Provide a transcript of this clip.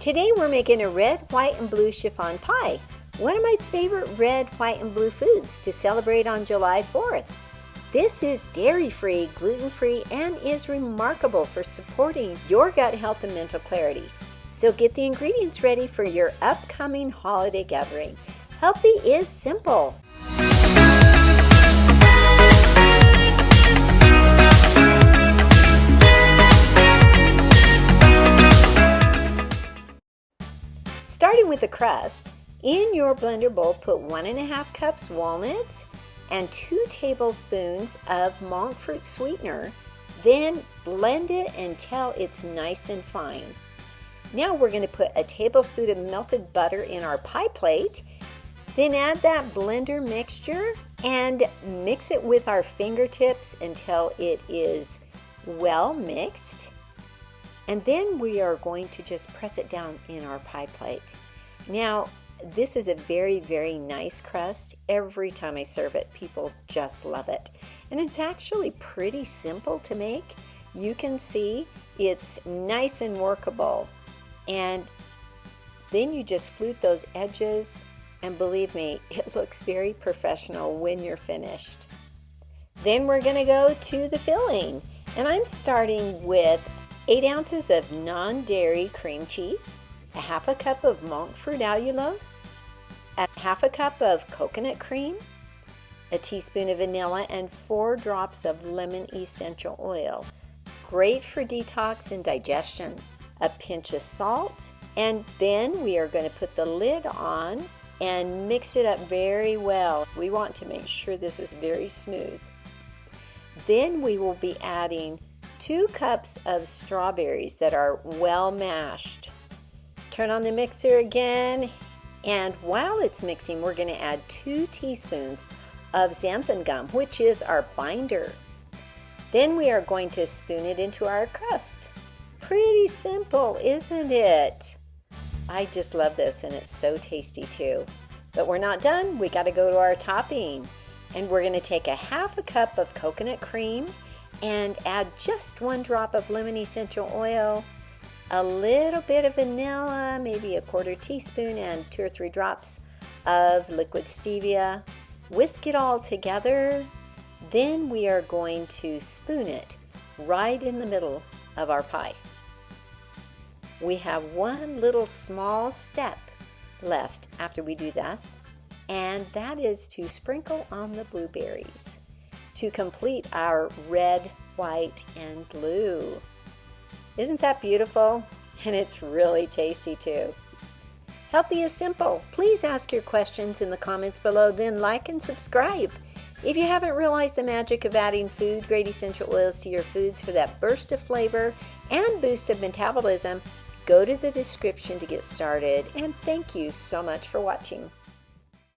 Today we're making a red, white, and blue chiffon pie, one of my favorite red, white, and blue foods to celebrate on July 4th. This is dairy-free, gluten-free, and is remarkable for supporting your gut health and mental clarity. So get the ingredients ready for your upcoming holiday gathering. Healthy is simple. Starting with the crust, in your blender bowl put 1.5 cups walnuts and 2 tablespoons of monk fruit sweetener. Then blend it until it's nice and fine. Now we're going to put a tablespoon of melted butter in our pie plate. Then add that blender mixture and mix it with our fingertips until it is well mixed. And then we are going to just press it down in our pie plate. Now, this is a very, very nice crust. Every time I serve it, people just love it. And it's actually pretty simple to make. You can see it's nice and workable. And then you just flute those edges, and believe me, it looks very professional when you're finished. Then we're going to go to the filling. And I'm starting with 8 ounces of non-dairy cream cheese, a 1/2 cup of monk fruit allulose, a 1/2 cup of coconut cream, a teaspoon of vanilla, and 4 drops of lemon essential oil. Great for detox and digestion. A pinch of salt, and then we are going to put the lid on and mix it up very well. We want to make sure this is very smooth. Then we will be adding 2 cups of strawberries that are well mashed. Turn on the mixer again, and while it's mixing, we're going to add 2 teaspoons of xanthan gum, which is our binder. Then we are going to spoon it into our crust. Pretty simple, isn't it? I just love this, and it's so tasty too. But we're not done. We got to go to our topping, and we're going to take a 1/2 cup of coconut cream and add just 1 drop of lemon essential oil, a little bit of vanilla, maybe a 1/4 teaspoon, and 2 or 3 drops of liquid stevia. Whisk it all together. Then we are going to spoon it right in the middle of our pie. We have one little small step left after we do this, and that is to sprinkle on the blueberries to complete our red, white, and blue. Isn't that beautiful? And it's really tasty too. Healthy is simple. Please ask your questions in the comments below, then like and subscribe. If you haven't realized the magic of adding food-grade essential oils to your foods for that burst of flavor and boost of metabolism, go to the description to get started. And thank you so much for watching.